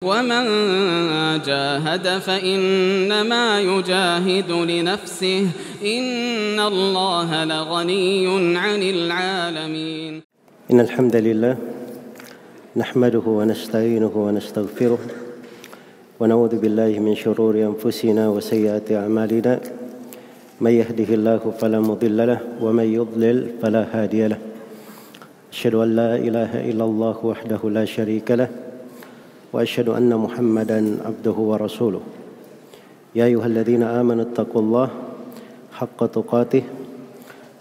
ومن جاهد فإنما يجاهد لنفسه إن الله لغني عن العالمين. إن الحمد لله نحمده ونستعينه ونستغفره ونعوذ بالله من شرور أنفسنا وسيئات أعمالنا من يهده الله فلا مضل له ومن يضلل فلا هادي له أشهد أن لا إله إلا الله وحده لا شريك له وأشهد أن محمدا عبده ورسوله يا أيها الذين آمنوا اتقوا الله حق تقاته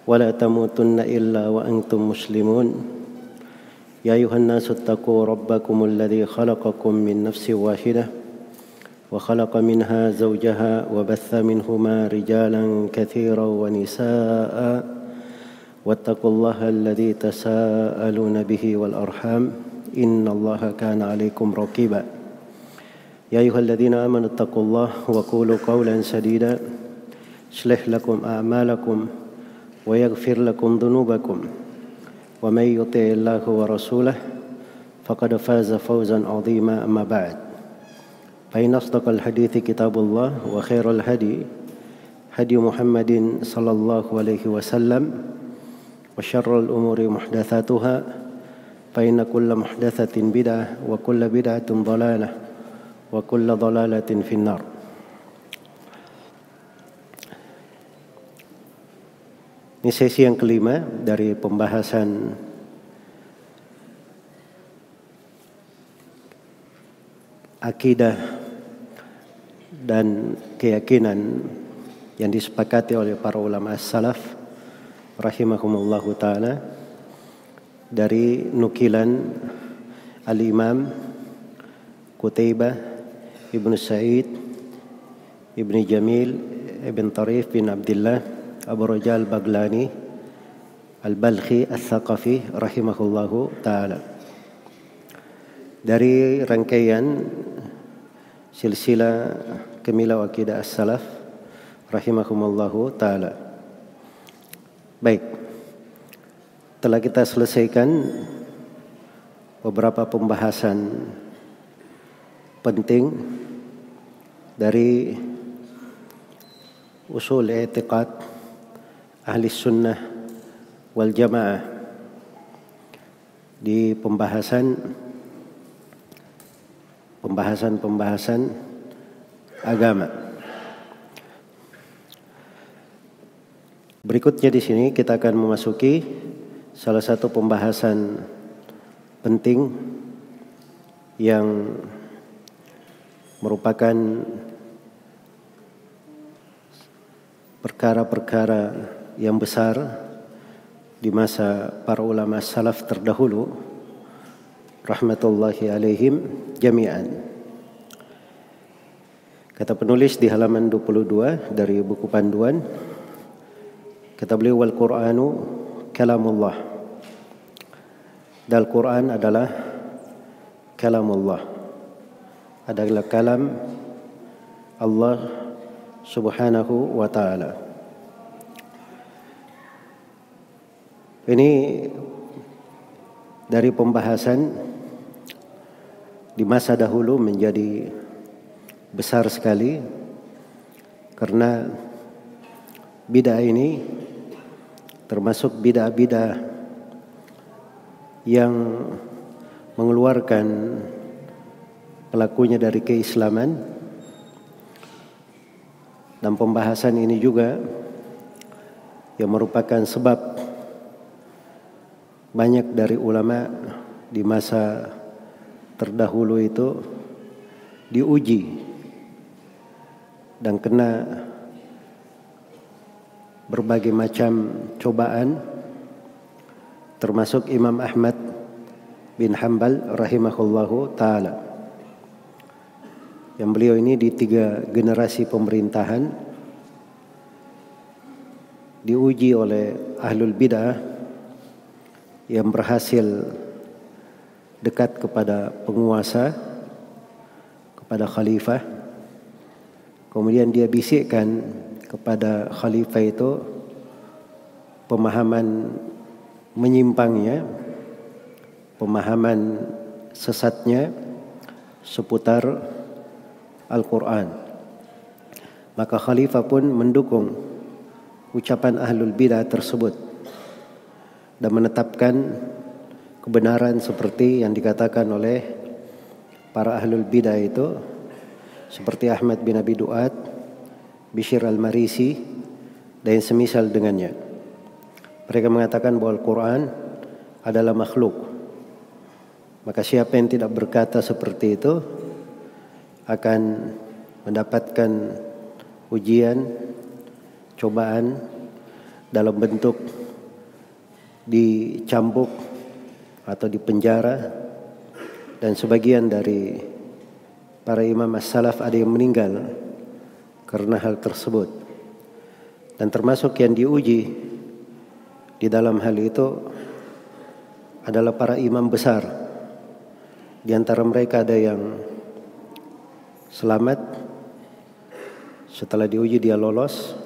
ولا تموتن إلا وأنتم مسلمون يا أيها الناس اتقوا ربكم الذي خلقكم من نفس واحدة وخلق منها زوجها وبث منهما رجالا كثيرا ونساء واتقوا الله الذي تساءلون به والأرحام إن الله كان عليكم رقيبا يا أيها الذين آمنوا اتقوا الله وقولوا قولا سديدا يصلح لكم أعمالكم ويغفر لكم ذنوبكم ومن يطع الله ورسوله فقد فاز فوزا عظيما أما بعد فإن أصدق الحديث كتاب الله وخير الهدي هدي محمد صلى الله عليه وسلم وشر الأمور محدثاتها فإن كل محدثة بدعة وكل بدعة ضلالة وكل ضلالة في النار. Ini sesi yang kelima dari pembahasan akidah dan keyakinan yang disepakati oleh para ulama as-salaf rahimahumullahu ta'ala dari nukilan al-Imam Qutaibah Ibn Sa'id Ibn Jamil Ibn Tarif bin Abdullah Abu Raja al-Baglani al-Balkhi al-Thaqafi rahimahullahu ta'ala. Dari rangkaian silsilah Kamilah Aqidah as-Salaf rahimahumullahu ta'ala. Baik, telah kita selesaikan beberapa pembahasan penting dari usul i'tiqad Ahli Sunnah wal Jamaah di pembahasan agama. Berikutnya di sini kita akan memasuki salah satu pembahasan penting yang merupakan perkara-perkara yang besar di masa para ulama salaf terdahulu rahmatullahi alaihim jami'an. Kata penulis di halaman 22 dari buku panduan, kata beliau, wal Qur'anu kalamullah. Dan Al-Quran adalah kalamullah, adalah kalam Allah subhanahu wa ta'ala. Ini dari pembahasan di masa dahulu menjadi besar sekali karena bid'ah ini termasuk bid'ah-bid'ah yang mengeluarkan pelakunya dari keislaman. Dan pembahasan ini juga yang merupakan sebab banyak dari ulama di masa terdahulu itu diuji dan kena berbagai macam cobaan, termasuk Imam Ahmad bin Hanbal rahimahullahu ta'ala, yang beliau ini di 3 generasi pemerintahan diuji oleh ahlul bid'ah yang berhasil dekat kepada penguasa, kepada khalifah. Kemudian dia bisikkan kepada khalifah itu pemahaman menyimpangnya, pemahaman sesatnya, seputar Al-Quran. Maka khalifah pun mendukung ucapan ahlul bidah tersebut dan menetapkan kebenaran seperti yang dikatakan oleh para ahlul bidah itu, seperti Ahmad bin Abi Duat, Bishr al-Marisi, dan yang semisal dengannya. Mereka mengatakan bahwa Al-Quran adalah makhluk. Maka siapa yang tidak berkata seperti itu akan mendapatkan ujian, cobaan dalam bentuk dicambuk atau dipenjara, dan sebagian dari para imam as-salaf ada yang meninggal karena hal tersebut. Dan termasuk yang diuji di dalam hal itu adalah para imam besar. Di antara mereka ada yang selamat, setelah diuji dia lolos.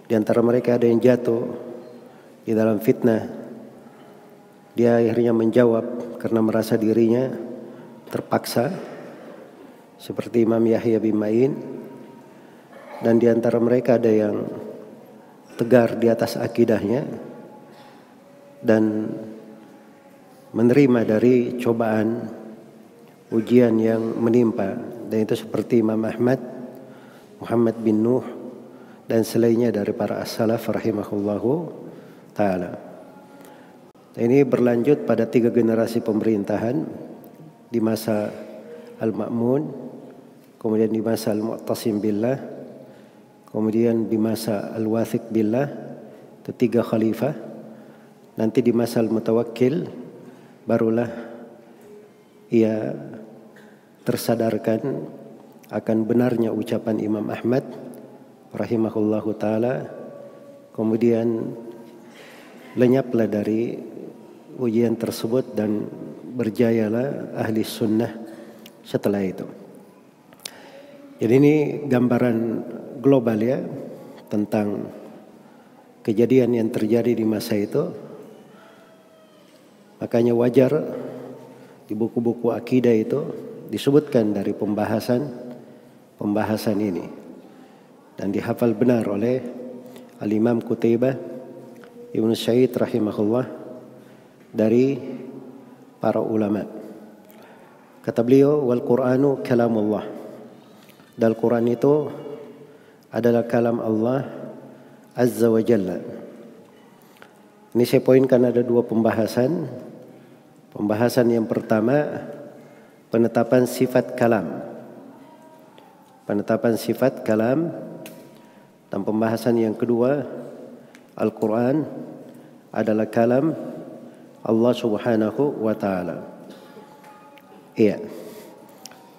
Di antara mereka ada yang jatuh di dalam fitnah. Dia akhirnya menjawab karena merasa dirinya terpaksa, seperti Imam Yahya bin Ma'in. Dan di antara mereka ada yang tegar di atas akidahnya dan menerima dari cobaan, ujian yang menimpa. Dan itu seperti Imam Ahmad, Muhammad bin Nuh, dan selainnya dari para as-salaf rahimahullahu ta'ala. Ini berlanjut pada 3 generasi pemerintahan, di masa Al-Ma'mun, kemudian di masa Al-Mu'tasim Billah, kemudian di masa Al-Wathiq Billah, itu 3 khalifah. Nanti di masa Al-Mutawakkil barulah ia tersadarkan akan benarnya ucapan Imam Ahmad rahimahullahu ta'ala. Kemudian lenyaplah dari ujian tersebut dan berjayalah ahli sunnah setelah itu. Jadi ini gambaran global ya tentang kejadian yang terjadi di masa itu. Makanya wajar di buku-buku akidah itu disebutkan dari pembahasan ini dan dihafal benar oleh Al-Imam Qutaibah Ibn Sa'id rahimahullah dari para ulama. Kata beliau, wal Qur'anu kalamullah. Dan Al-Quran itu adalah kalam Allah Azza wa Jalla. Ini saya poinkan ada 2 pembahasan. Pembahasan yang pertama, penetapan sifat kalam. Penetapan sifat kalam. Dan pembahasan yang kedua, Al-Quran adalah kalam Allah Subhanahu wa ta'ala. Iya.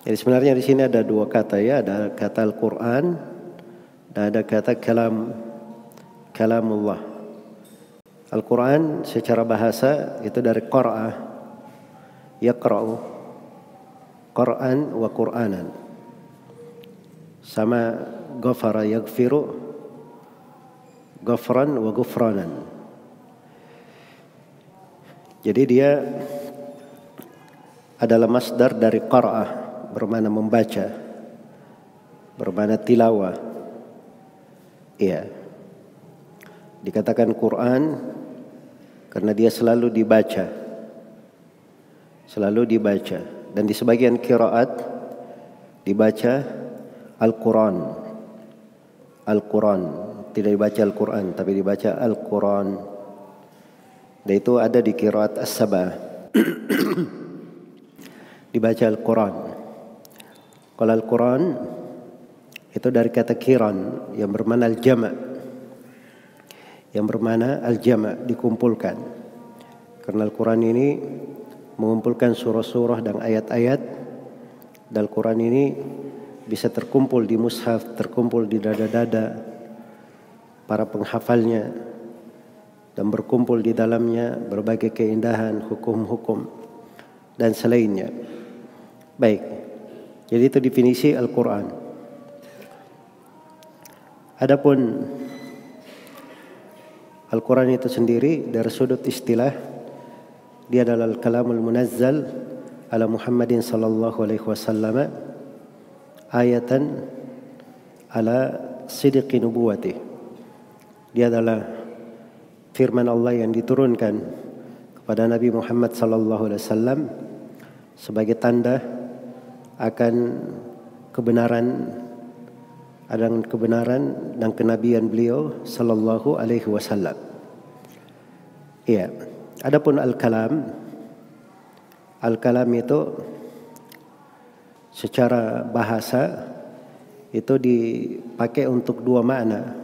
Jadi sebenarnya di sini ada 2 kata ya, ada kata Al-Quran dan ada kata kalamullah. Al-Quran secara bahasa itu dari qara'a, yaqra'u, Qur'an wa Qur'anan. Sama ghafara yaghfiru, ghafran wa ghufranan. Jadi dia adalah masdar dari qara'ah, bermakna membaca, bermakna tilawah. Iya. Dikatakan Quran karena dia selalu dibaca. Selalu dibaca. Dan di sebagian qiraat dibaca Al-Quran. Al-Quran. Tidak dibaca Al-Quran, tapi dibaca Al-Quran. Dan itu ada di qiraat As-Sabah. Dibaca Al-Quran. Kalau Al-Quran itu dari kata kiran yang bermakna al-jama'. Yang bermakna al-jama', dikumpulkan. Karena Al-Quran ini mengumpulkan surah-surah dan ayat-ayat. Dan Al-Quran ini bisa terkumpul di mushaf, terkumpul di dada-dada para penghafalnya. Dan berkumpul di dalamnya berbagai keindahan, hukum-hukum dan selainnya. Baik, jadi itu definisi Al-Quran. Adapun Al-Quran itu sendiri dari sudut istilah, dia adalah al-kalamul munazzal ala Muhammadin sallallahu alaihi wasallam ayatan ala sidqi nubuwati. Dia adalah firman Allah yang diturunkan kepada Nabi Muhammad sallallahu alaihi wasallam sebagai tanda akan kebenaran dan kenabian beliau sallallahu alaihi wasallam. Iya. Adapun al-kalam itu secara bahasa itu dipakai untuk dua makna,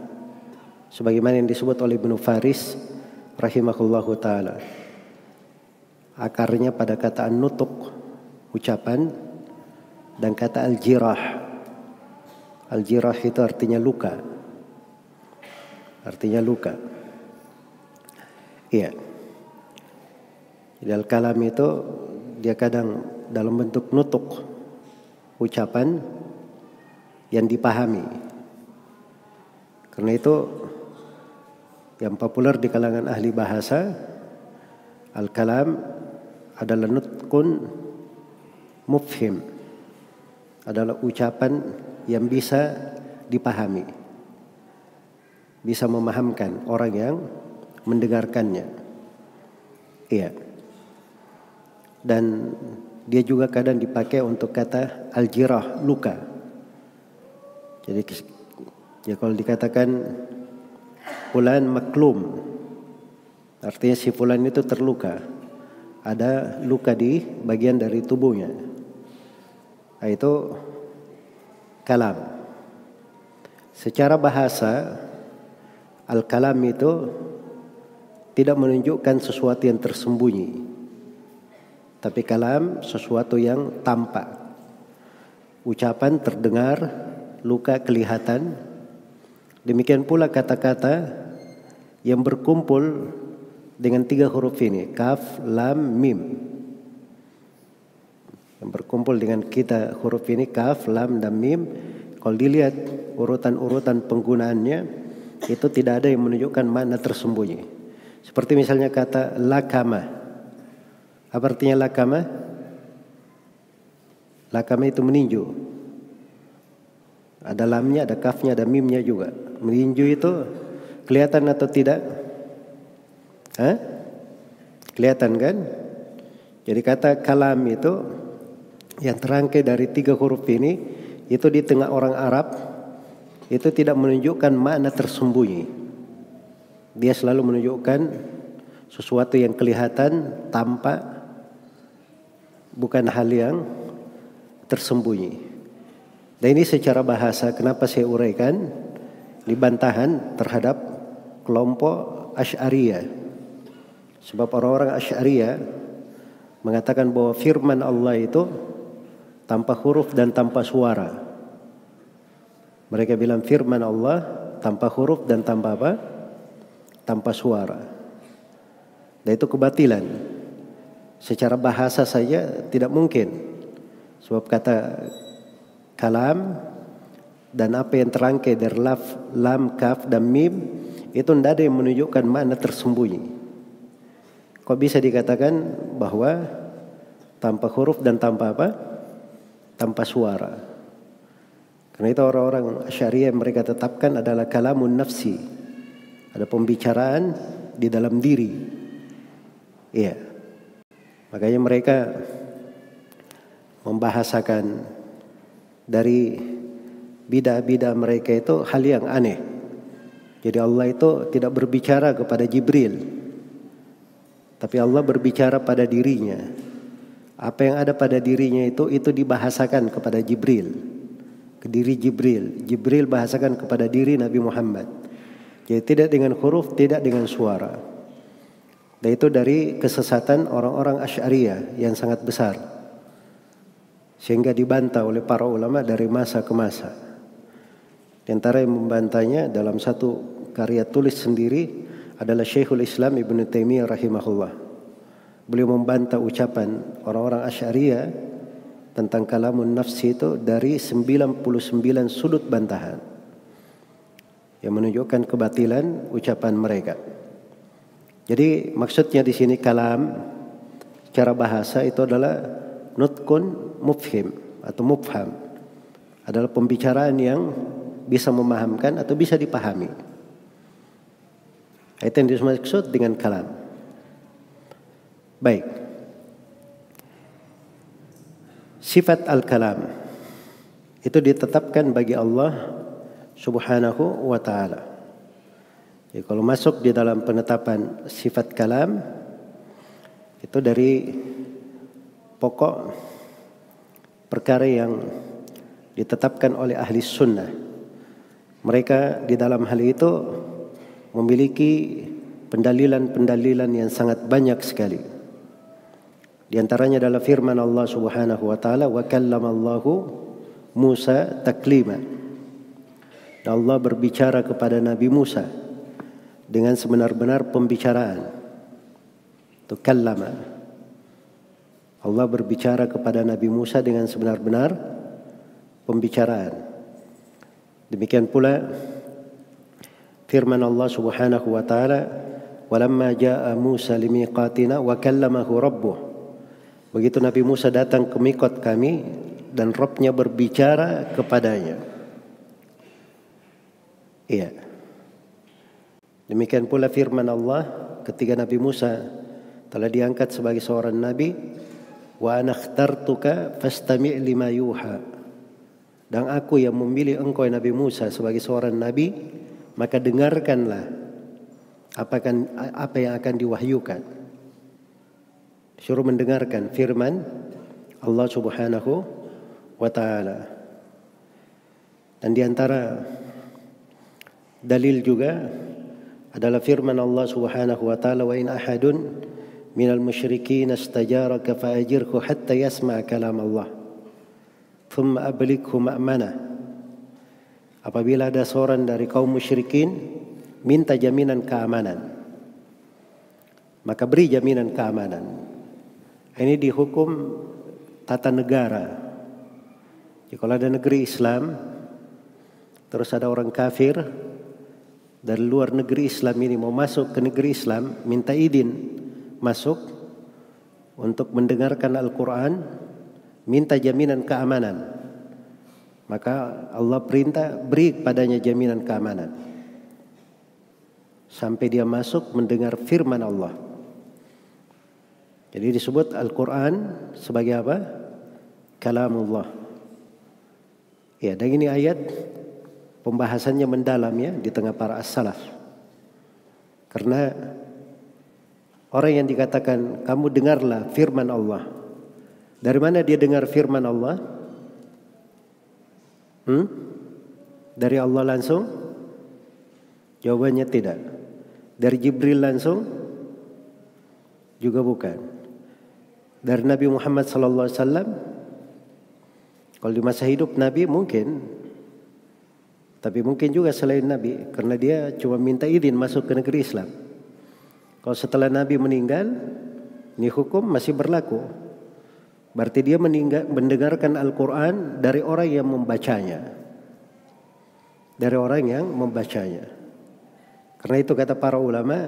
sebagaimana yang disebut oleh Ibnu Faris rahimahullahu taala. Akarnya pada kata an-nutuq, ucapan, dan kata al-jirah. Al-jirah itu artinya luka. Artinya luka. Iya. Jadi al-kalam itu dia kadang dalam bentuk nutuk, ucapan yang dipahami. Karena itu yang populer di kalangan ahli bahasa, al-kalam adalah nutkun mufhim, adalah ucapan yang bisa dipahami, bisa memahamkan orang yang mendengarkannya. Iya. Dan dia juga kadang dipakai untuk kata al-jirah, luka. Jadi ya kalau dikatakan fulan maklum, artinya si fulan itu terluka, ada luka di bagian dari tubuhnya. Nah, itu kalam. Secara bahasa, al-kalam itu tidak menunjukkan sesuatu yang tersembunyi, tapi kalam sesuatu yang tampak. Ucapan terdengar, luka kelihatan. Demikian pula kata-kata yang berkumpul dengan 3 huruf ini, kaf, lam, mim. Yang berkumpul dengan kita huruf ini, kaf, lam, dan mim. Kalau dilihat urutan-urutan penggunaannya, itu tidak ada yang menunjukkan makna tersembunyi. Seperti misalnya kata lakama. Apa artinya lakama? Lakama itu meninju. Ada lamnya, ada kafnya, ada mimnya juga. Meninju itu kelihatan atau tidak? Hah? Kelihatan kan? Jadi kata kalam itu yang terangkai dari 3 huruf ini, itu di tengah orang Arab itu tidak menunjukkan makna tersembunyi. Dia selalu menunjukkan sesuatu yang kelihatan, tampak, bukan hal yang tersembunyi. Dan ini secara bahasa, kenapa saya uraikan di bantahan terhadap kelompok Asy'ariyah. Sebab orang-orang Asy'ariyah mengatakan bahwa firman Allah itu tanpa huruf dan tanpa suara. Mereka bilang firman Allah tanpa huruf dan tanpa apa? Tanpa suara. Dan itu kebatilan. Secara bahasa saja tidak mungkin. Sebab kata kalam dan apa yang terangkai dari laf, lam, kaf, dan mim itu tidak ada yang menunjukkan makna tersembunyi. Kok bisa dikatakan bahwa tanpa huruf dan tanpa apa? Tanpa suara. Karena itu orang-orang Asy'ariyah yang mereka tetapkan adalah kalamun nafsi. Ada pembicaraan di dalam diri. Iya. Makanya mereka membahasakan dari bidah-bidah mereka itu hal yang aneh. Jadi Allah itu tidak berbicara kepada Jibril, tapi Allah berbicara pada dirinya. Apa yang ada pada dirinya itu dibahasakan kepada Jibril, ke diri Jibril. Jibril bahasakan kepada diri Nabi Muhammad. Jadi tidak dengan huruf, tidak dengan suara. Dan itu dari kesesatan orang-orang Asy'ariyah yang sangat besar, sehingga dibantah oleh para ulama dari masa ke masa. Di antara yang membantahnya dalam satu karya tulis sendiri adalah Syekhul Islam Ibnu Taimiyah rahimahullah. Beliau membantah ucapan orang-orang Asy'ariyah tentang kalamun nafsi itu dari 99 sudut bantahan yang menunjukkan kebatilan ucapan mereka. Jadi maksudnya di sini kalam secara bahasa itu adalah nutqun mufhim atau mufham, adalah pembicaraan yang bisa memahamkan atau bisa dipahami. Itu yang dimaksud dengan kalam. Baik. Sifat al-kalam itu ditetapkan bagi Allah Subhanahu wa ta'ala. Jadi kalau masuk di dalam penetapan sifat kalam, itu dari pokok perkara yang ditetapkan oleh ahli sunnah. Mereka di dalam hal itu memiliki pendalilan-pendalilan yang sangat banyak sekali. Di antaranya adalah firman Allah Subhanahu wa taala, wa kallamallahu Musa taklima. Dan Allah berbicara kepada Nabi Musa dengan sebenar-benar pembicaraan. Itu kallama. Allah berbicara kepada Nabi Musa dengan sebenar-benar pembicaraan. Demikian pula firman Allah Subhanahu wa taala, "Walamma jaa Musa limiqatina wa kallamahu rabbuh." Begitu Nabi Musa datang ke miqat kami dan Rabb-Nya berbicara kepadanya. Iya. Demikian pula firman Allah ketika Nabi Musa telah diangkat sebagai seorang nabi, "Wa ana ikhtartuka fastami' lima yuha." Dan aku yang memilih engkau Nabi Musa sebagai seorang nabi, maka dengarkanlah apa yang akan diwahyukan. Suruh mendengarkan firman Allah Subhanahu wa ta'ala. Dan di antara dalil juga adalah firman Allah Subhanahu wa ta'ala, "Wa in ahadun minal musyrikin istajaraka fa'ajirhu hatta yasma' kalam Allah thumma ablighu ma'manah." Apabila ada seorang dari kaum musyrikin minta jaminan keamanan, maka beri jaminan keamanan. Ini dihukum tata negara. Jadi kalau ada negeri Islam, terus ada orang kafir dari luar negeri Islam ini mau masuk ke negeri Islam, minta izin masuk untuk mendengarkan Al-Quran, minta jaminan keamanan, maka Allah perintah beri padanya jaminan keamanan sampai dia masuk mendengar firman Allah. Jadi disebut Al-Quran sebagai apa? Kalamullah. Ya, dan ini ayat pembahasannya mendalam ya di tengah para as-salaf. Karena orang yang dikatakan kamu dengarlah firman Allah, dari mana dia dengar firman Allah? Dari Allah langsung? Jawabannya tidak. Dari Jibril langsung? Juga bukan. Dari Nabi Muhammad sallallahu alaihi wasallam? Kalau di masa hidup Nabi mungkin, tapi mungkin juga selain Nabi, karena dia cuma minta izin masuk ke negeri Islam. Kalau setelah Nabi meninggal, ini hukum masih berlaku. Berarti dia mendengarkan Al-Quran dari orang yang membacanya. Dari orang yang membacanya. Karena itu kata para ulama,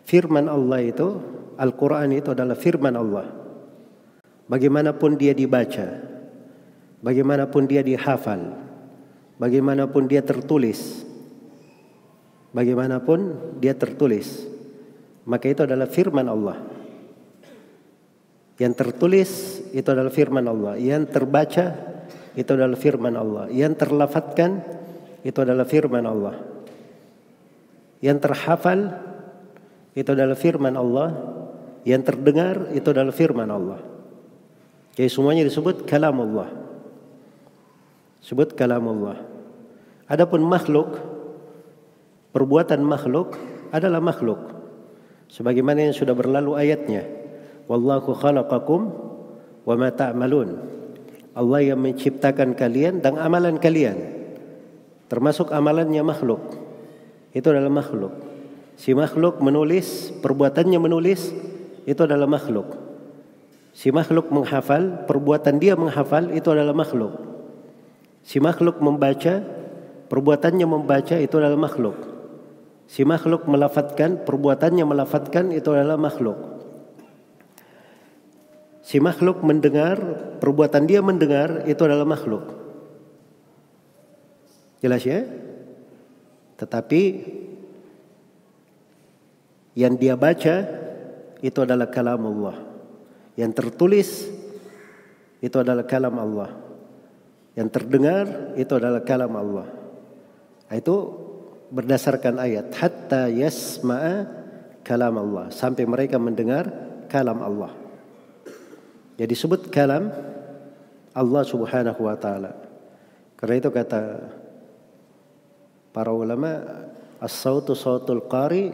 firman Allah itu, Al-Quran itu adalah firman Allah. Bagaimanapun dia dibaca, bagaimanapun dia dihafal, bagaimanapun dia tertulis, maka itu adalah firman Allah. Yang tertulis itu adalah firman Allah, yang terbaca itu adalah firman Allah, yang terlafadzkan itu adalah firman Allah, yang terhafal itu adalah firman Allah, yang terdengar itu adalah firman Allah. Jadi semuanya disebut kalamullah. Sebut kalamullah. Adapun makhluk, perbuatan makhluk adalah makhluk. Sebagaimana yang sudah berlalu ayatnya. Wallahu khalaqakum wa ma ta'malun. Allah yang menciptakan kalian dan amalan kalian. Termasuk amalannya makhluk. Itu adalah makhluk. Si makhluk menulis, perbuatannya menulis, itu adalah makhluk. Si makhluk menghafal, perbuatan dia menghafal, itu adalah makhluk. Si makhluk membaca, perbuatannya membaca, itu adalah makhluk. Si makhluk melafadzkan, perbuatannya melafadzkan, itu adalah makhluk. Si makhluk mendengar, perbuatan dia mendengar itu adalah makhluk. Jelas ya? Tetapi yang dia baca itu adalah kalam Allah. Yang tertulis itu adalah kalam Allah. Yang terdengar itu adalah kalam Allah. Itu berdasarkan ayat hatta yasma'a kalam Allah, sampai mereka mendengar kalam Allah. Jadi disebut kalam Allah Subhanahu wa taala. Karena itu kata para ulama, as-sautu sautul qari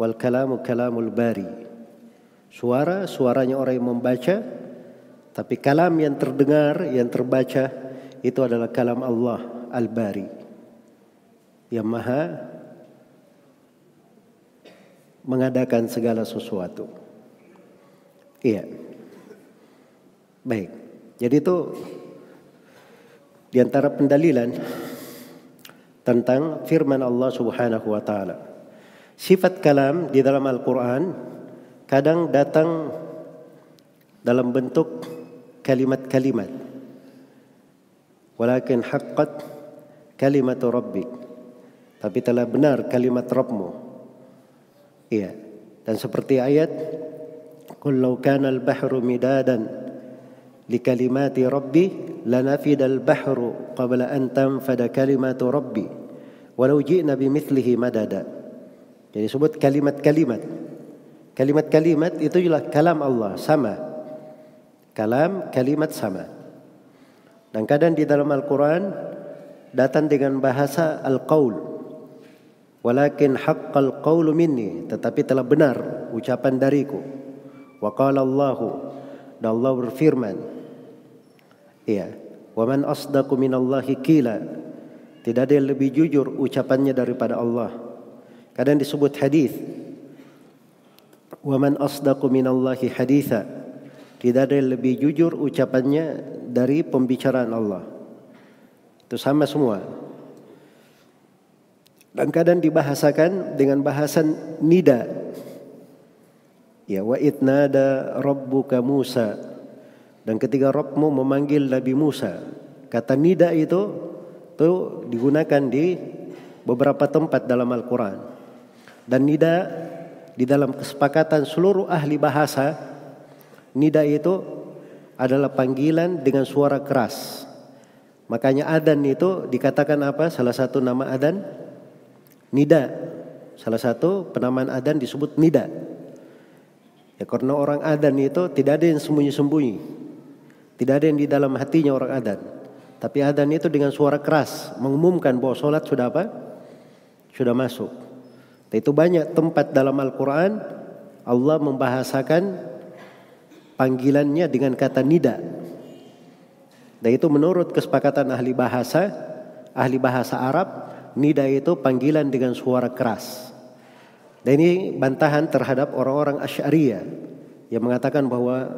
wal kalamu kalamul bari. Suaranya orang yang membaca, tapi kalam yang terdengar, yang terbaca itu adalah kalam Allah al-Bari, yang maha mengadakan segala sesuatu. Iya. Baik. Jadi itu di antara pendalilan tentang firman Allah Subhanahu wa taala. Sifat kalam di dalam Al-Qur'an kadang datang dalam bentuk kalimat-kalimat. Walakin haqqat kalimatu rabbik. Tapi telah benar kalimat Rabbmu. Iya. Dan seperti ayat qul law kana al-bahru midadan li kalimati rabbi lanafidal bahru qabla an tanfada kalimatu rabbi walau ji'na bimithlihi madada. Jadi sebut kalimat-kalimat. Kalimat-kalimat itu adalah kalam Allah, sama. Kalam, kalimat sama. Dan kadang di dalam Al-Quran datang dengan bahasa al-qaul. Walakin haqqal qawlu minni, tetapi telah benar ucapan dariku. Wa qala Allahu, dan Allah berfirman. Iya. Wa man asdaqu minallahi qila. Tidak ada yang lebih jujur ucapannya daripada Allah. Kadang disebut hadis. Wa man asdaqu minallahi haditha. Tidak ada yang lebih jujur ucapannya dari pembicaraan Allah. Itu sama semua. Dan kadang dibahasakan dengan bahasan nida. Ya, wa idnada rabbuka Musa. Dan ketika Rabbmu memanggil Nabi Musa, kata nida itu digunakan di beberapa tempat dalam Al-Quran. Dan nida di dalam kesepakatan seluruh ahli bahasa, nida itu adalah panggilan dengan suara keras. Makanya adzan itu dikatakan apa? Salah satu nama adzan nida. Salah satu penamaan adzan disebut nida. Ya, karena orang adzan itu tidak ada yang sembunyi-sembunyi. Tidak ada yang di dalam hatinya orang adzan. Tapi adzan itu dengan suara keras mengumumkan bahwa sholat sudah apa? Sudah masuk. Itu banyak tempat dalam Al-Quran Allah membahasakan panggilannya dengan kata nida. Dan itu menurut kesepakatan ahli bahasa Arab, nida itu panggilan dengan suara keras. Dan ini bantahan terhadap orang-orang Asy'ariyah yang mengatakan bahwa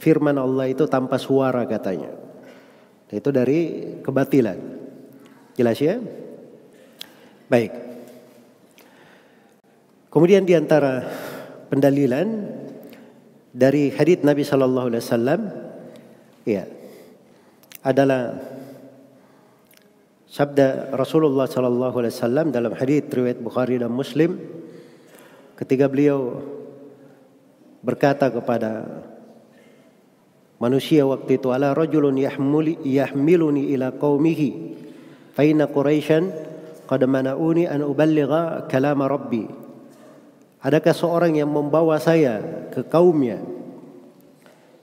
firman Allah itu tanpa suara katanya. Dan itu dari kebatilan. Jelas ya? Baik. Kemudian di antara pendalilan dari hadits Nabi sallallahu alaihi wasallam ya adalah sabda Rasulullah sallallahu alaihi wasallam dalam hadits riwayat Bukhari dan Muslim ketika beliau berkata kepada manusia waktu itu, ala rajulun yahmiluni ila qaumihi fa inna quraisyan qad mana'uni an uballigha kalam rabbi. Adakah seorang yang membawa saya ke kaumnya?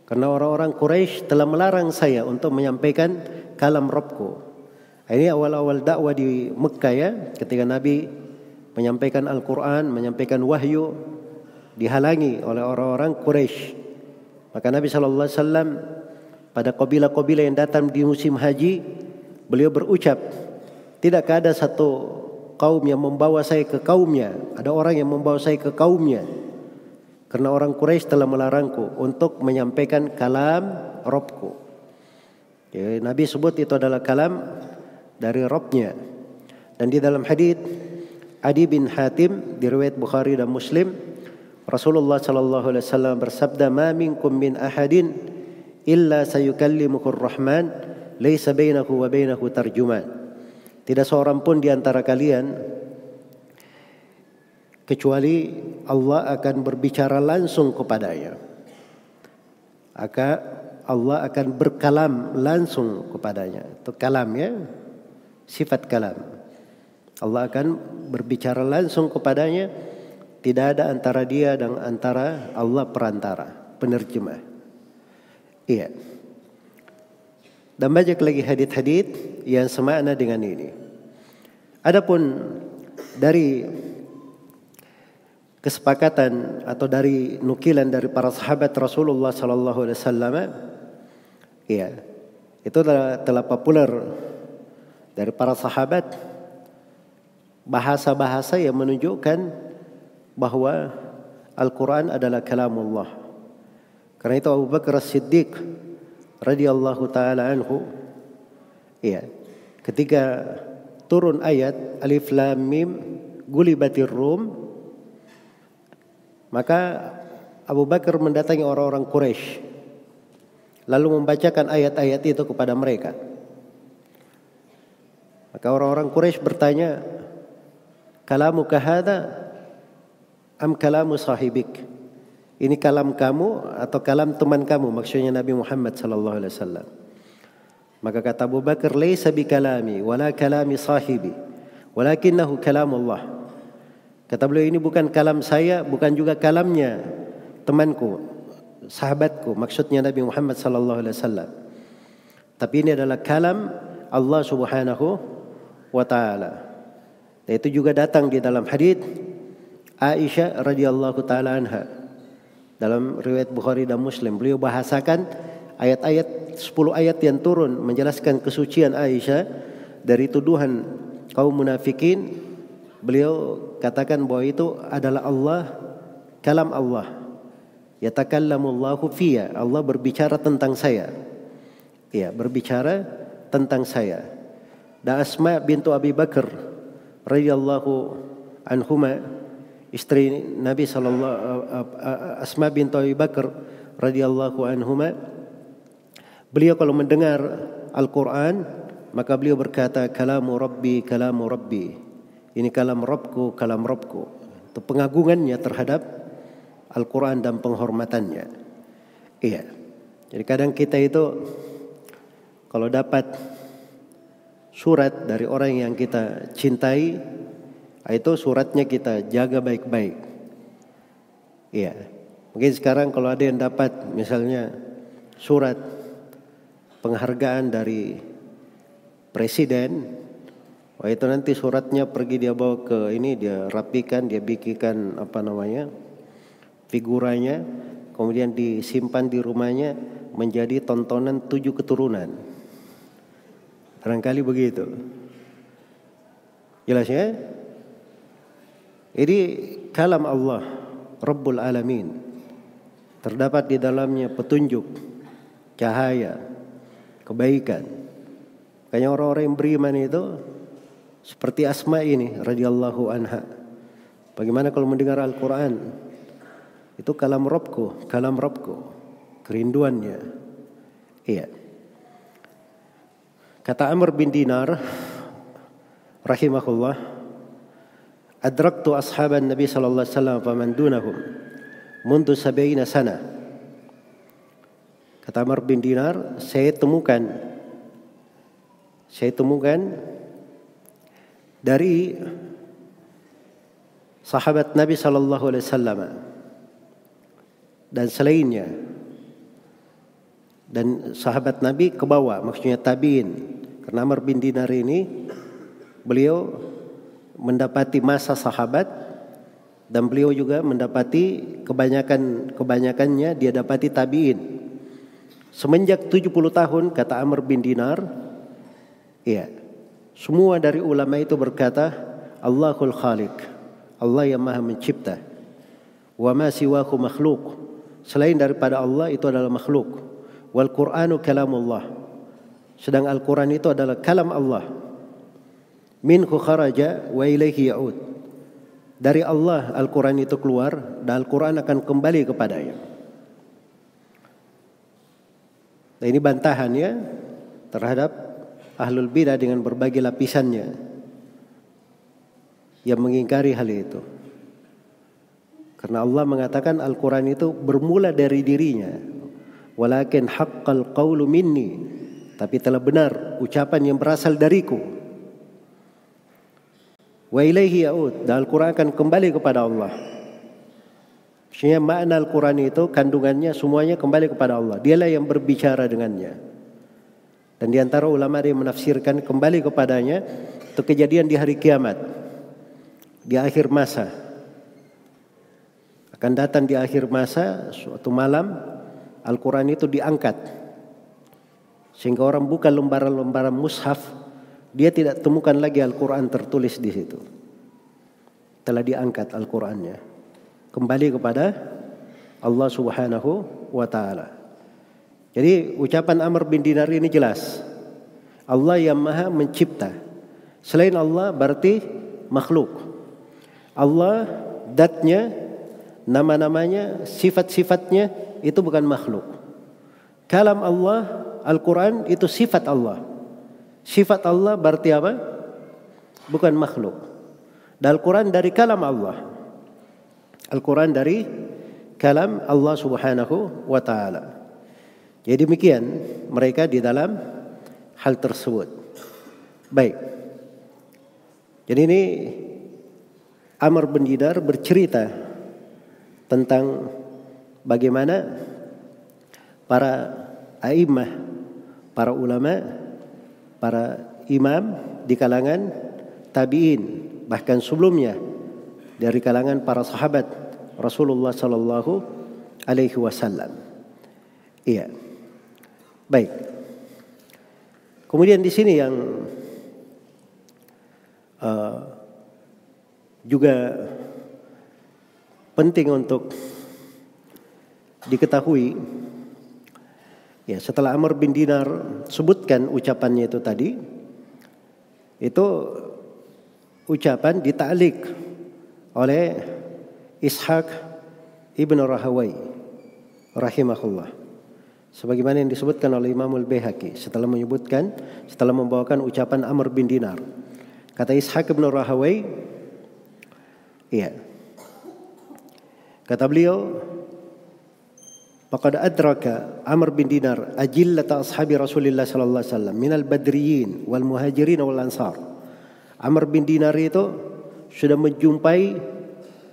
Karena orang-orang Quraisy telah melarang saya untuk menyampaikan kalam Rabbku. Ini awal-awal dakwah di Mekah ya, ketika Nabi menyampaikan Al-Quran, menyampaikan wahyu, dihalangi oleh orang-orang Quraisy. Maka Nabi SAW pada kabilah-kabilah yang datang di musim haji, beliau berucap, tidakkah ada satu kaum yang membawa saya ke kaumnya? Ada orang yang membawa saya ke kaumnya. Karena orang Quraisy telah melarangku untuk menyampaikan kalam Rabbku. Ya, Nabi sebut itu adalah kalam dari Rabbnya. Dan di dalam hadits Adi bin Hatim di riwayat Bukhari dan Muslim, Rasulullah sallallahu alaihi wasallam bersabda, "Ma minkum min ahadin illa sayukallimuhu ar-Rahman, laisa bainahu wa bainahu tarjuman." Tidak seorang pun di antara kalian kecuali Allah akan berbicara langsung kepadanya. Allah akan berkalam langsung kepadanya. Itu kalamnya, sifat kalam. Allah akan berbicara langsung kepadanya, tidak ada antara dia dan antara Allah perantara, penerjemah. Iya. Dan banyak lagi hadits-hadits yang semakna dengan ini. Adapun dari kesepakatan atau dari nukilan dari para sahabat Rasulullah sallallahu alaihi wasallam, iya, itu telah populer dari para sahabat bahasa-bahasa yang menunjukkan bahwa Al-Quran adalah kalamullah. Karena itu Abu Bakar As-Siddiq radhiyallahu taala anhu, iya, ketika turun ayat Alif Lam Mim gulibatir Rum, maka Abu Bakar mendatangi orang-orang Quraisy lalu membacakan ayat-ayat itu kepada mereka. Maka orang-orang Quraisy bertanya, "Kalamuka hadza am kalamu sahibik?" Ini kalam kamu atau kalam teman kamu, maksudnya Nabi Muhammad sallallahu alaihi wasallam. Maka kata Abu Bakar, "Laisa bi kalami wala kalami sahibi, walakinnahu kalamullah." Kata beliau, ini bukan kalam saya, bukan juga kalamnya temanku, sahabatku, maksudnya Nabi Muhammad sallallahu alaihi wasallam. Tapi ini adalah kalam Allah Subhanahu wa taala. Dan itu juga datang di dalam hadits Aisyah radhiyallahu taala anha. Dalam riwayat Bukhari dan Muslim, beliau bahasakan ayat-ayat 10 ayat yang turun menjelaskan kesucian Aisyah dari tuduhan kaum munafikin. Beliau katakan bahwa itu adalah Allah, kalam Allah. Yatakallamullahu fiyya, Allah berbicara tentang saya. Iya, berbicara tentang saya. Dan Asma bintu Abi Bakar radhiyallahu anhuma, istri Nabi Asma bintu Abi Bakar radhiyallahu anhuma, beliau kalau mendengar Al-Quran maka beliau berkata, "Kalamu Rabbi, kalamu Rabbi." Ini kalam Rabbku, kalam Rabbku. Itu pengagungannya terhadap Al-Quran dan penghormatannya. Iya. Jadi kadang kita itu kalau dapat surat dari orang yang kita cintai, itu suratnya kita jaga baik-baik. Iya. Mungkin sekarang kalau ada yang dapat misalnya surat penghargaan dari presiden, wah itu nanti suratnya pergi dia bawa ke ini, dia rapikan, dia bikinkan figuranya, kemudian disimpan di rumahnya menjadi tontonan 7 keturunan. Barangkali begitu. Jelasnya? Ini kalam Allah Rabbul Alamin. Terdapat di dalamnya petunjuk, cahaya, kebaikan. Kayaknya orang-orang yang beriman itu seperti Asma ini radhiyallahu anha. Bagaimana kalau mendengar Al-Quran? Itu kalam Rabbku, kerinduannya. Iya. Kata Amr bin Dinar rahimahullah, "Adraktu ashaban Nabi sallallahu alaihi wasallam faman dunahum mundu 70 sana." Kata Amr bin Dinar, saya temukan dari sahabat Nabi sallallahu alaihi wasallam dan selainnya, dan sahabat Nabi ke bawah, maksudnya tabiin. Karena Amr bin Dinar ini beliau mendapati masa sahabat dan beliau juga mendapati kebanyakannya dia dapati tabiin. Semenjak 70 tahun, kata Amr bin Dinar, iya, semua dari ulama itu berkata, Allahul Khaliq, Allah yang maha mencipta. Wa ma siwahu makhluk, selain daripada Allah itu adalah makhluk. Wal Qur'anu kalamullah, sedang Al-Quran itu adalah kalam Allah. Minhu kharaja wa ilaihi ya'ud, dari Allah Al-Quran itu keluar dan Al-Quran akan kembali kepadanya. Nah, ini bantahannya terhadap ahlul bidah dengan berbagai lapisannya yang mengingkari hal itu. Karena Allah mengatakan Al-Quran itu bermula dari dirinya. Walakin haqqal qawlu minni, tapi telah benar ucapan yang berasal dariku. Wa ilaihi ya'ud, dan Al-Quran akan kembali kepada Allah. Maksudnya makna Al-Quran itu kandungannya semuanya kembali kepada Allah. Dialah yang berbicara dengannya. Dan di antara ulama yang menafsirkan kembali kepadanya itu kejadian di hari kiamat, di akhir masa. Akan datang di akhir masa suatu malam Al-Quran itu diangkat, sehingga orang buka lembaran-lembaran mushaf, dia tidak temukan lagi Al-Quran tertulis di situ. Telah diangkat Al-Qurannya kembali kepada Allah Subhanahu wa ta'ala. Jadi ucapan Amr bin Dinar ini jelas, Allah yang maha mencipta. Selain Allah berarti makhluk. Allah datnya, nama-namanya, sifat-sifatnya itu bukan makhluk. Kalam Allah, Al-Quran itu sifat Allah. Sifat Allah berarti apa? Bukan makhluk. Dan Al-Quran dari kalam Allah. Al-Quran dari kalam Allah Subhanahu wa ta'ala. Jadi demikian mereka di dalam hal tersebut. Baik. Jadi ini Amr bin Dinar bercerita tentang bagaimana para a'immah, para ulama, para imam di kalangan tabi'in, bahkan sebelumnya dari kalangan para sahabat Rasulullah sallallahu alaihi wasallam. Iya. Baik. Kemudian di sini yang juga penting untuk diketahui, ya, setelah Amr bin Dinar sebutkan ucapannya itu tadi, itu ucapan dita'liq oleh Ishaq ibn Rahawai rahimahullah, sebagaimana yang disebutkan oleh Imam Al-Baihaqi setelah membawakan ucapan Amr bin Dinar. Kata Ishaq ibn Rahawai, iya, kata beliau, faqad adraka Amr bin Dinar ajillata ashabi Rasulillah sallallahu alaihi wasallam minal badriyin wal muhajirin wal ansar. Amr bin Dinar itu sudah menjumpai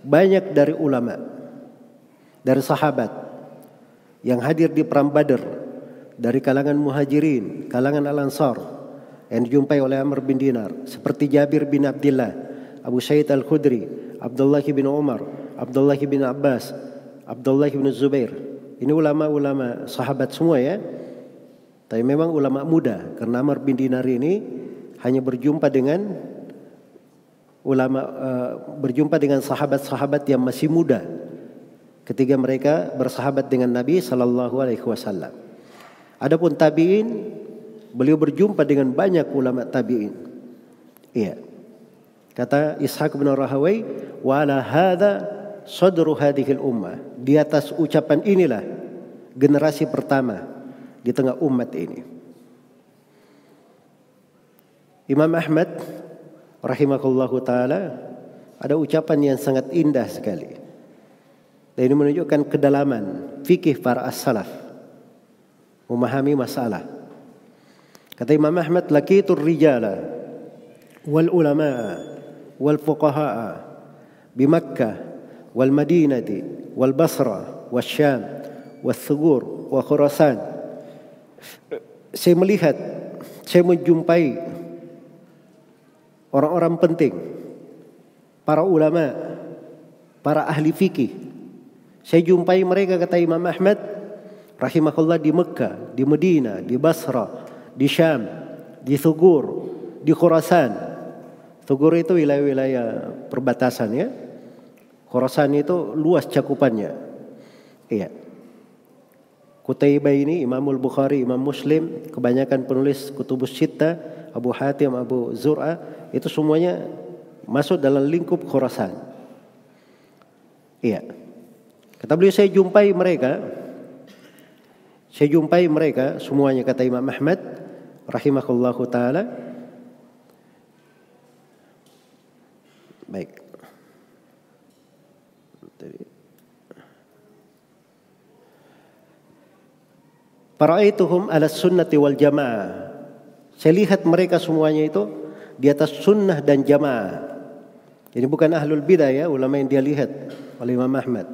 banyak dari ulama, dari sahabat yang hadir di perang Badar, dari kalangan muhajirin, kalangan al-ansar yang dijumpai oleh Amr bin Dinar, seperti Jabir bin Abdullah, Abu Sa'id al-Khudri, Abdullah bin Umar, Abdullah bin Abbas, Abdullah bin Zubair. Ini ulama-ulama sahabat semua, ya. Tapi memang ulama muda, karena Amr bin Dinar ini hanya berjumpa dengan berjumpa dengan sahabat-sahabat yang masih muda ketika mereka bersahabat dengan Nabi sallallahu alaihi wasallam. Adapun tabi'in, beliau berjumpa dengan banyak ulama tabi'in. Iya. Kata Ishaq bin Rahawai, wa ala hadza sadru hadhil ummah. Di atas ucapan inilah generasi pertama di tengah umat ini. Imam Ahmad rahimahullahu ta'ala ada ucapan yang sangat indah sekali. Dan ini menunjukkan kedalaman fikih para as-salaf memahami masalah. Kata Imam Ahmad, laqitur rijala wal ulama wal fuqaha bi Makkah wal Madinati wal Basra wal Syam wal Thugur wa Khurasan. Saya menjumpai orang-orang penting, para ulama, para ahli fikih. Saya jumpai mereka, kata Imam Ahmad rahimahullah, di Mekah, di Madinah, di Basra, di Syam, di Thugur, di Khurasan. Thugur itu wilayah-wilayah perbatasan, ya. Khurasan itu luas cakupannya. Iya. Qutaibah ini, Imamul Bukhari, Imam Muslim, kebanyakan penulis Kutubus Sittah, Abu Hatim, Abu Zur'ah, itu semuanya masuk dalam lingkup Khurasan. Iya. Kata beliau, saya jumpai mereka semuanya, kata Imam Ahmad rahimahullahu taala. Baik. Fara'aituhum ala sunnati wal jamaah. Saya lihat mereka semuanya itu di atas sunnah dan jamaah. Jadi bukan ahlul bidah ya, ulama yang dia lihat oleh Imam Ahmad.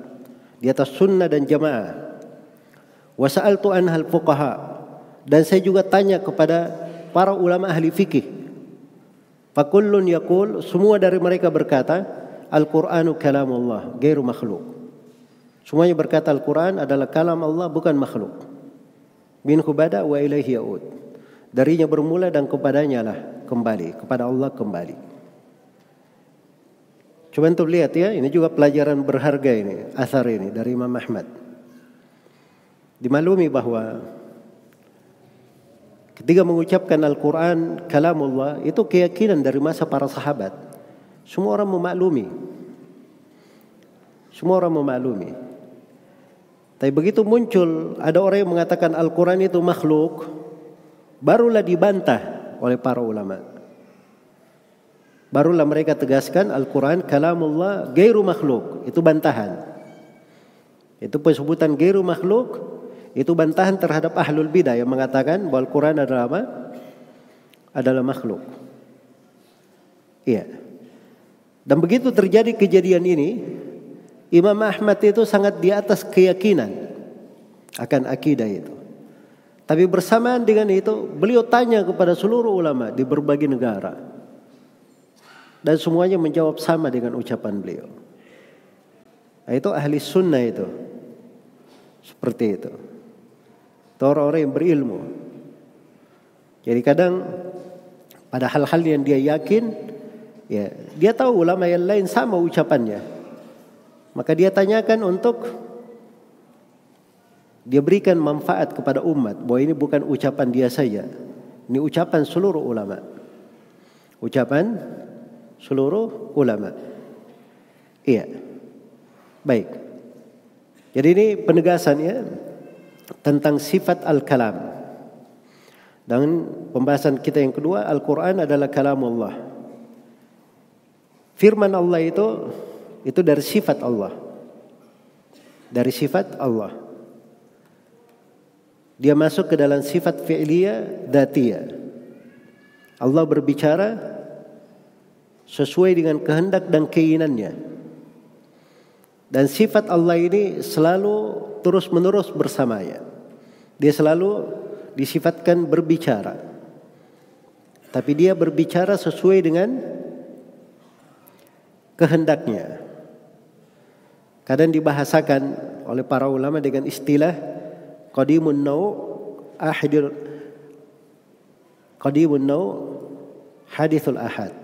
Di atas sunnah dan jamaah. Wa sa'altu anhal fuqaha. Dan saya juga tanya kepada para ulama ahli fikih. Fakullun yaqul, semua dari mereka berkata, Al-Qur'anu kalamullah, ghairu makhluk. Semuanya berkata Al-Qur'an adalah kalam Allah, bukan makhluk. Minhu bada wa ilaihi ya'ud. Darinya bermula dan kepadanya lah kembali, kepada Allah kembali. Coba untuk lihat ya, ini juga pelajaran berharga ini, asar ini dari Imam Ahmad. Dimaklumi bahwa ketika mengucapkan Al-Quran kalamullah, itu keyakinan dari masa para sahabat. Semua orang memaklumi. Tapi begitu muncul ada orang yang mengatakan Al-Quran itu makhluk, barulah dibantah oleh para ulama. Barulah mereka tegaskan Al-Quran kalamullah ghairu makhluk. Itu bantahan. Itu penyebutan ghairu makhluk, itu bantahan terhadap ahlul bidah yang mengatakan bahwa Al-Quran adalah apa? Adalah makhluk. Iya. Dan begitu terjadi kejadian ini, Imam Ahmad itu sangat di atas keyakinan akan akidah itu. Tapi bersamaan dengan itu, beliau tanya kepada seluruh ulama di berbagai negara. Dan semuanya menjawab sama dengan ucapan beliau. Itu ahli sunnah itu. Seperti itu. Itu orang-orang yang berilmu. Jadi kadang pada hal-hal yang dia yakin, ya, dia tahu ulama yang lain sama ucapannya. Maka dia tanyakan untuk dia berikan manfaat kepada umat. Bahwa ini bukan ucapan dia saja. Ini ucapan seluruh ulama. Ucapan seluruh ulama. Iya. Baik. Jadi ini penegasannya tentang sifat al-kalam. Dan pembahasan kita yang kedua, Al-Quran adalah kalamullah. Firman Allah itu dari sifat Allah. Dari sifat Allah. Dia masuk ke dalam sifat fi'liyah, dzatiyah. Allah berbicara sesuai dengan kehendak dan keinginannya. Dan sifat Allah ini selalu terus-menerus bersamanya. Dia selalu disifatkan berbicara. Tapi dia berbicara sesuai dengan kehendaknya. Kadang dibahasakan oleh para ulama dengan istilah qadimun naw hadithul ahad.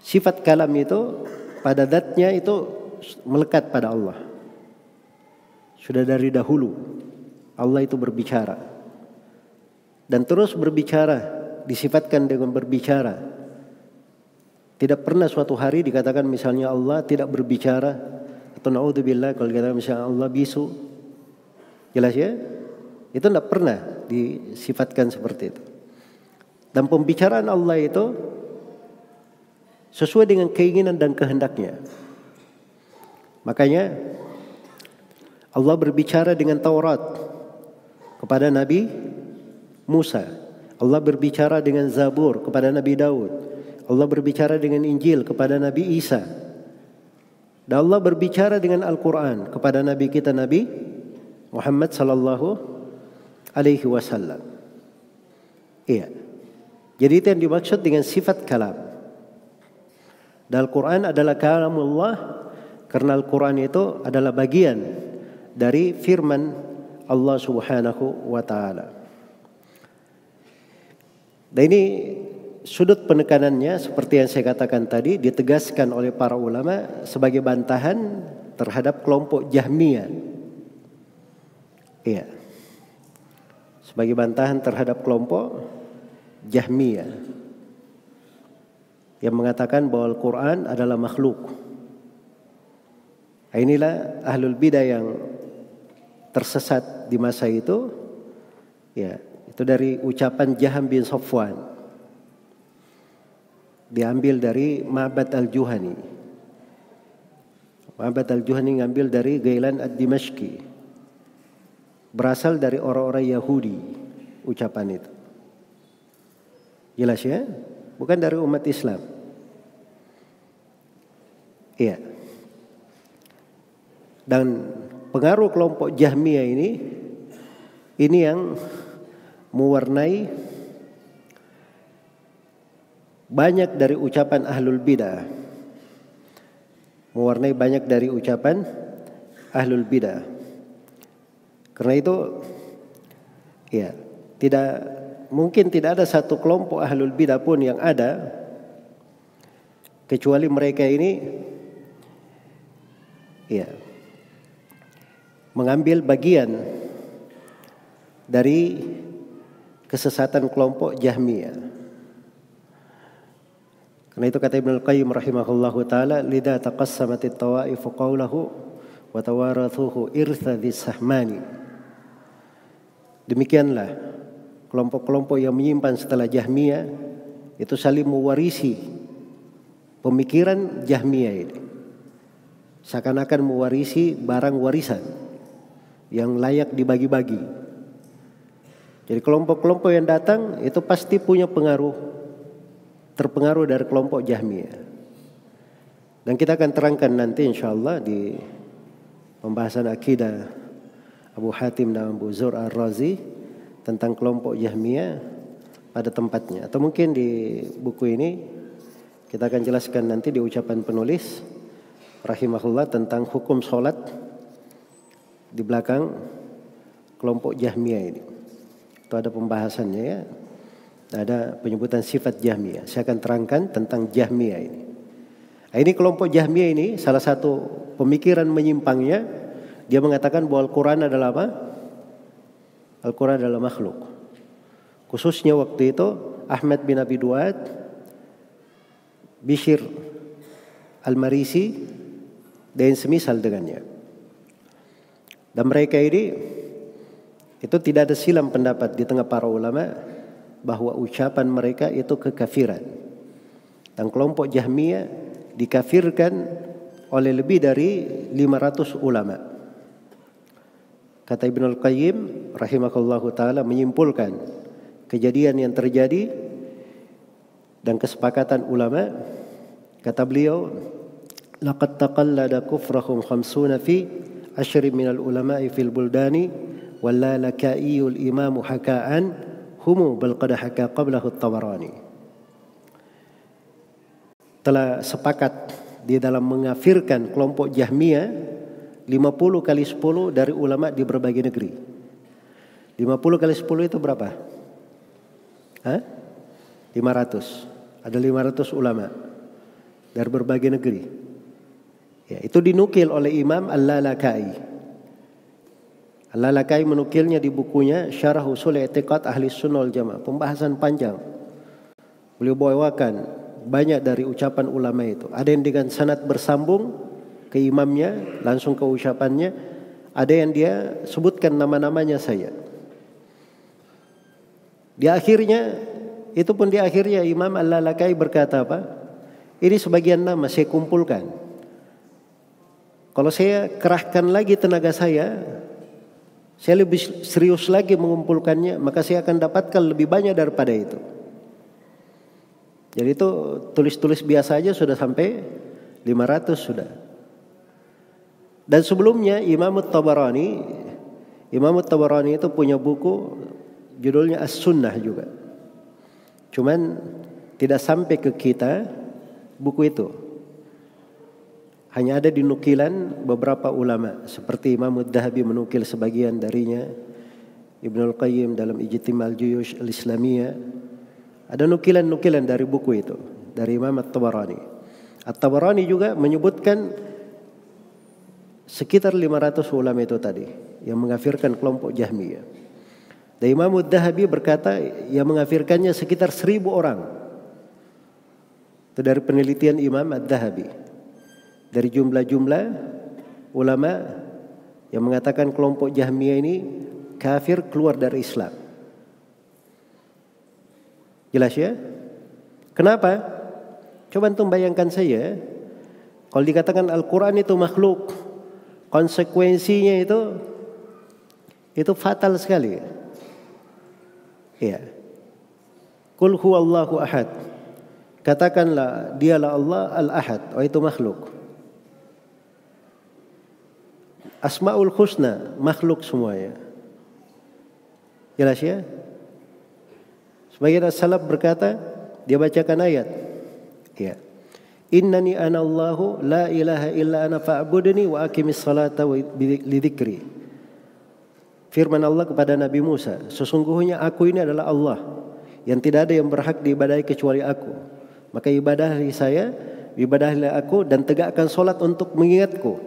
Sifat kalam itu pada zatnya itu melekat pada Allah. Sudah dari dahulu Allah itu berbicara. Dan terus berbicara, disifatkan dengan berbicara. Tidak pernah suatu hari dikatakan misalnya Allah tidak berbicara, atau naudzubillah kalau dikatakan misalnya Allah bisu. Jelas ya? Itu tidak pernah disifatkan seperti itu. Dan pembicaraan Allah itu sesuai dengan keinginan dan kehendaknya. Makanya Allah berbicara dengan Taurat kepada Nabi Musa. Allah berbicara dengan Zabur kepada Nabi Daud. Allah berbicara dengan Injil kepada Nabi Isa. Dan Allah berbicara dengan Al-Quran kepada Nabi kita Nabi Muhammad sallallahu alaihi wasallam. Iya. Jadi itu yang dimaksud dengan sifat kalam. Dan Al-Quran adalah kalamullah karena Al-Quran itu adalah bagian dari firman Allah subhanahu wa ta'ala. Dan ini sudut penekanannya seperti yang saya katakan tadi ditegaskan oleh para ulama sebagai bantahan terhadap kelompok Jahmiyah. Iya. Sebagai bantahan terhadap kelompok Jahmiyah. yang mengatakan bahwa Al-Quran adalah makhluk. Inilah ahlul bidah yang tersesat di masa itu. Ya, itu dari ucapan Jaham bin Safwan. Diambil dari Ma'bad al-Juhani. Ma'bad al-Juhani ngambil dari Ghailan ad-Dimashqi. Berasal dari orang-orang Yahudi ucapan itu. Jelas ya? Bukan dari umat Islam. Iya. Dan pengaruh kelompok Jahmiyah ini yang mewarnai banyak dari ucapan ahlul bidah. Mewarnai banyak dari ucapan ahlul bidah. Karena itu ya, mungkin tidak ada satu kelompok ahlul bidah pun yang ada kecuali mereka ini ya mengambil bagian dari kesesatan kelompok Jahmiyah. Karena itu kata Ibnu Al-Qayyim rahimahullahu taala, "Lidza taqassamatit tawaifu qawlahu wa tawarathuhu irtha dzahmani." Demikianlah kelompok-kelompok yang menyimpan setelah Jahmiyah itu saling mewarisi pemikiran Jahmiyah ini. Seakan-akan mewarisi barang warisan yang layak dibagi-bagi. Jadi kelompok-kelompok yang datang itu pasti punya terpengaruh dari kelompok Jahmiyah. Dan kita akan terangkan nanti insyaallah di pembahasan akidah Abu Hatim dan Abu Zur Ar-Razi tentang kelompok Jahmiyah pada tempatnya. Atau mungkin di buku ini kita akan jelaskan nanti di ucapan penulis rahimahullah tentang hukum sholat di belakang kelompok Jahmiyah ini. Itu ada pembahasannya ya. Ada penyebutan sifat Jahmiyah. Saya akan terangkan tentang Jahmiyah ini. Nah, ini kelompok Jahmiyah ini salah satu pemikiran menyimpangnya, dia mengatakan bahwa Al-Quran adalah apa? Al-Quran adalah makhluk. Khususnya waktu itu Ahmad bin Abi Duad, Bishr Al-Marisi dan semisal dengannya. Dan mereka ini itu tidak ada silam pendapat di tengah para ulama bahwa ucapan mereka itu kekafiran. Dan kelompok Jahmiyah dikafirkan oleh lebih dari 500 ulama. Kata Ibnu Al-Qayyim rahimahullahu taala menyimpulkan kejadian yang terjadi dan kesepakatan ulama. Kata beliau, laqad taqallada kufrahum 50 fi 10 minal ulama'i fil buldani walla lakaiyul imamu haka'an humu bal qad haka qablahu at-Tabarani. Telah sepakat di dalam mengafirkan kelompok Jahmiyah 50 kali 10 dari ulama di berbagai negeri. 50 kali 10 itu berapa? 500. Ada 500 ulama dari berbagai negeri. Ya, itu dinukil oleh Imam Al-Lalakai. Al-Lalakai menukilnya di bukunya Syarah Ushul I'tiqad Ahli Sunnah wal Jamaah. Pembahasan panjang. Beliau bawakan banyak dari ucapan ulama itu. Ada yang dengan sanad bersambung ke imamnya, langsung ke ucapannya. Ada yang dia sebutkan nama-namanya saja. Di akhirnya, itu pun di akhirnya Imam Al-Lalakai berkata apa? Ini sebagian nama saya kumpulkan. Kalau saya kerahkan lagi tenaga saya lebih serius lagi mengumpulkannya, maka saya akan dapatkan lebih banyak daripada itu. Jadi itu tulis-tulis biasa aja sudah sampai 500 sudah. Dan sebelumnya Imam At-Tabarani itu punya buku judulnya As-Sunnah juga. Cuman tidak sampai ke kita buku itu. Hanya ada di nukilan beberapa ulama seperti Imam Ad-Dhahabi menukil sebagian darinya, Ibnu Al-Qayyim dalam Ijtima' al-Juyush al-Islamiyah. Ada nukilan-nukilan dari buku itu dari Imam At-Tabarani. At-Tabarani juga menyebutkan sekitar 500 ulama itu tadi yang mengafirkan kelompok Jahmiyah. Dan Imam Ad-Dhahabi berkata yang mengafirkannya sekitar 1000 orang. Itu dari penelitian Imam Adz-Dzahabi. Dari jumlah-jumlah ulama yang mengatakan kelompok Jahmiyah ini kafir, keluar dari Islam. Jelas ya? Kenapa? Coba antum bayangkan saya, kalau dikatakan Al-Quran itu makhluk, konsekuensinya itu fatal sekali. Ya. Qul huwallahu ahad. Katakanlah dialah Allah al-ahad. Oh, itu makhluk. Asmaul husna makhluk semuanya. Jelas ya? Sebagian as-salaf berkata, dia bacakan ayat. Ya. Innani ana Allahu la ilaha illa ana fa'budni wa aqimis salata li dzikri. Firman Allah kepada Nabi Musa, sesungguhnya aku ini adalah Allah yang tidak ada yang berhak diibadahi kecuali aku. Maka ibadahi saya, ibadahilah aku dan tegakkan solat untuk mengingatku.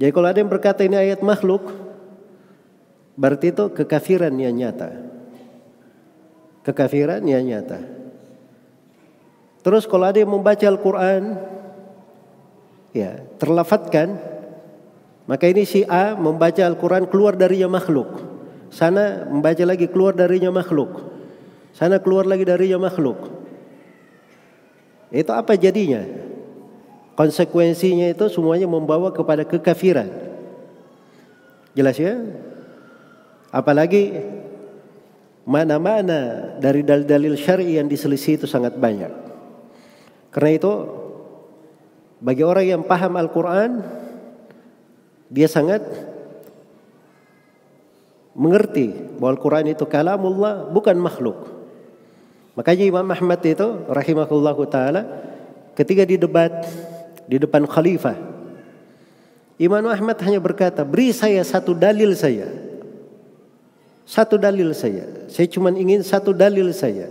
Jadi kalau ada yang berkata ini ayat makhluk, berarti itu kekafiran yang nyata. Kekafiran yang nyata. Terus kalau ada yang membaca Al-Quran, ya terlafatkan, maka ini si A membaca Al-Quran keluar darinya makhluk. Sana membaca lagi keluar darinya makhluk. Sana keluar lagi darinya makhluk. Itu apa jadinya? Konsekuensinya itu semuanya membawa kepada kekafiran. Jelas ya? Apalagi mana-mana dari dalil-dalil syar'i yang diselisih itu sangat banyak. Karena itu bagi orang yang paham Al-Quran, dia sangat mengerti bahwa Al-Quran itu kalamullah, bukan makhluk. Makanya Imam Ahmad itu rahimahullahu ta'ala ketika didebat di depan khalifah, Imam Ahmad hanya berkata, beri saya satu dalil saya. Satu dalil saya. Saya cuma ingin satu dalil saya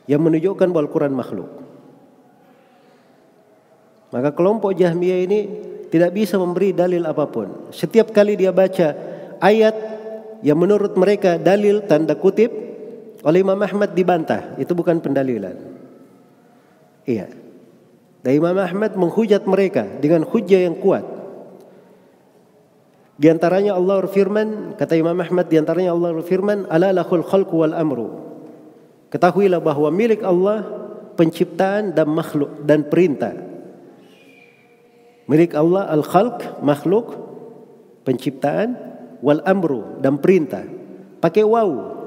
yang menunjukkan bahwa Al-Quran makhluk. Maka kelompok Jahmiyah ini tidak bisa memberi dalil apapun. Setiap kali dia baca ayat yang menurut mereka dalil tanda kutip, oleh Imam Ahmad dibantah. Itu bukan pendalilan. Iya. Dan Imam Ahmad menghujat mereka dengan hujah yang kuat. Di antaranya Allah berfirman, kata Imam Ahmad, di antaranya Allah berfirman, ala lahul khalqu wal amru. Ketahuilah bahwa milik Allah penciptaan dan makhluk dan perintah. Milik Allah al-khalq, makhluk, penciptaan, wal amru, dan perintah. Pakai waw.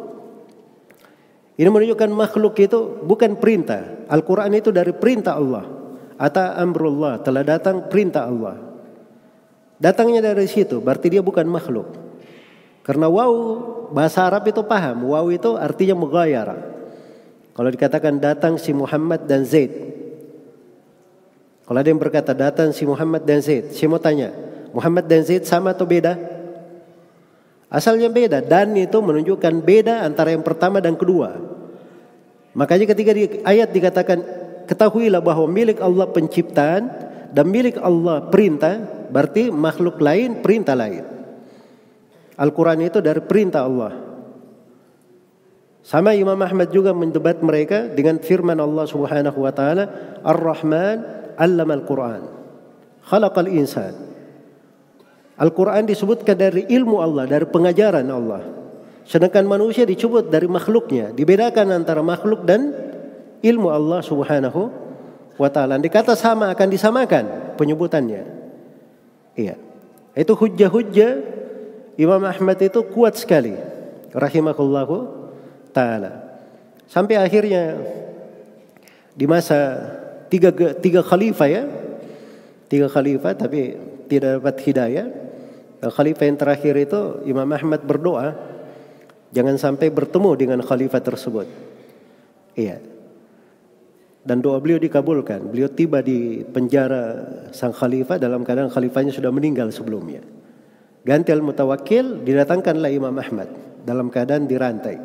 Ini menunjukkan makhluk itu bukan perintah. Al-Quran itu dari perintah Allah. Ata amrullah, telah datang perintah Allah. Datangnya dari situ, berarti dia bukan makhluk. Karena waw, bahasa Arab itu paham. Waw itu artinya mughayara. Kalau dikatakan datang si Muhammad dan Zaid. Kalau ada yang berkata datang si Muhammad dan Zaid, saya mau tanya, Muhammad dan Zaid sama atau beda? Asalnya beda. Dan itu menunjukkan beda antara yang pertama dan kedua. Makanya ketika di ayat dikatakan, ketahuilah bahwa milik Allah penciptaan dan milik Allah perintah, berarti makhluk lain, perintah lain. Al-Quran itu dari perintah Allah. Sama Imam Ahmad juga mendebat mereka dengan firman Allah Subhanahu wa taala, Ar-Rahman 'allama al-Quran, khalaqal insan. Al-Quran disebutkan dari ilmu Allah, dari pengajaran Allah. Sedangkan manusia disebut dari makhluknya. Dibedakan antara makhluk dan ilmu Allah Subhanahu wa ta'ala. Dikata sama akan disamakan penyebutannya. Iya. Itu hujjah-hujjah Imam Ahmad itu kuat sekali rahimahullahu ta'ala. Sampai akhirnya di masa tiga khalifah ya. Tiga khalifah tapi tidak dapat hidayah. Khalifah yang terakhir itu Imam Ahmad berdoa jangan sampai bertemu dengan khalifah tersebut. Iya. Dan doa beliau dikabulkan. Beliau tiba di penjara sang khalifah dalam keadaan khalifahnya sudah meninggal sebelumnya. Ganti al-Mutawakkil, didatangkanlah Imam Ahmad dalam keadaan dirantai.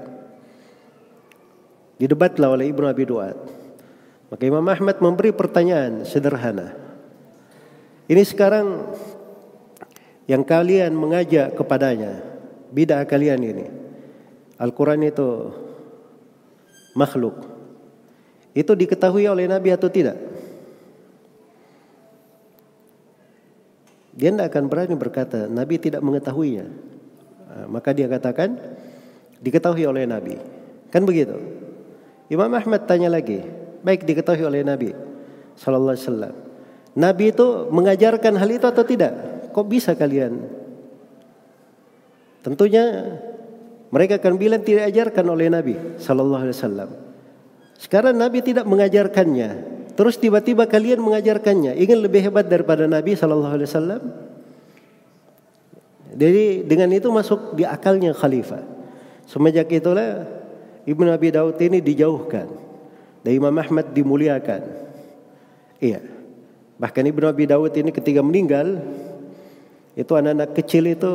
Didebatlah oleh Ibnu Abi Duat. Maka Imam Ahmad memberi pertanyaan sederhana. Ini sekarang yang kalian mengajak kepadanya, bid'ah kalian ini, Al-Quran itu makhluk. itu diketahui oleh Nabi atau tidak? Dia tidak akan berani berkata Nabi tidak mengetahuinya. Maka dia katakan diketahui oleh Nabi. Kan begitu. Imam Ahmad tanya lagi, baik diketahui oleh Nabi sallallahu alaihi wasallam. Nabi itu mengajarkan hal itu atau tidak? Kok bisa kalian? Tentunya mereka akan bilang tidak diajarkan oleh Nabi sallallahu alaihi wasallam. Sekarang Nabi tidak mengajarkannya, terus tiba-tiba kalian mengajarkannya. Ingin lebih hebat daripada Nabi sallallahu alaihi wasallam? Jadi dengan itu masuk di akalnya khalifah. Semenjak itulah Ibnu Abi Daud ini dijauhkan dan Imam Ahmad dimuliakan. Iya. Bahkan Ibnu Abi Daud ini ketika meninggal, itu anak-anak kecil itu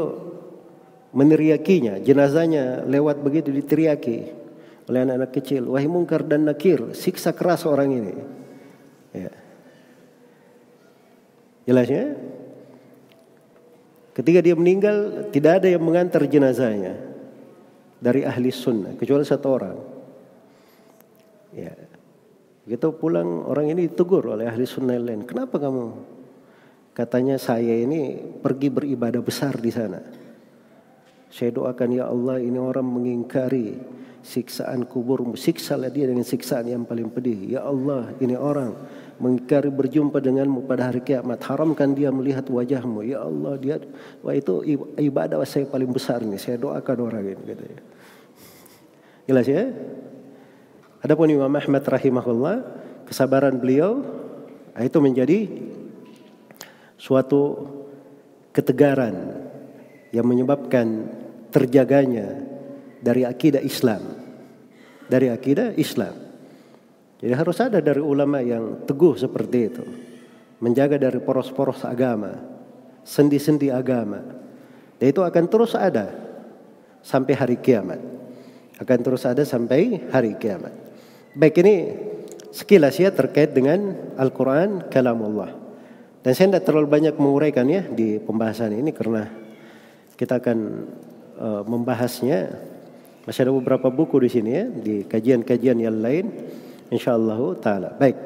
meneriakinya, jenazahnya lewat begitu diteriaki oleh anak-anak kecil. Wahai Munkar dan Nakir, siksa keras orang ini. Ya. Jelasnya? Ketika dia meninggal, tidak ada yang mengantar jenazahnya dari ahli sunnah kecuali satu orang. Ya. Begitu pulang orang ini ditegur oleh ahli sunnah yang lain. Kenapa kamu? Katanya saya ini pergi beribadah besar di sana. Saya doakan ya Allah ini orang mengingkari siksaan kuburmu. Siksalah dia dengan siksaan yang paling pedih. Ya Allah ini orang mengingkari berjumpa denganmu pada hari kiamat. Haramkan dia melihat wajahmu. Ya Allah dia, wah itu ibadah saya paling besar nih. Saya doakan orang ini. Katanya. Jelas ya? Adapun Imam Ahmad rahimahullah, kesabaran beliau itu menjadi suatu ketegaran yang menyebabkan terjaganya dari akidah Islam. Dari akidah Islam. Jadi harus ada dari ulama yang teguh seperti itu. Menjaga dari poros-poros agama, sendi-sendi agama. Dan itu akan terus ada sampai hari kiamat. Akan terus ada sampai hari kiamat. Baik, ini sekilas ya terkait dengan Al-Quran kalamullah. Dan saya tidak terlalu banyak menguraikan ya di pembahasan ini karena kita akan membahasnya. Masih ada beberapa buku di sini ya, di kajian-kajian yang lain insyaallah taala. Baik.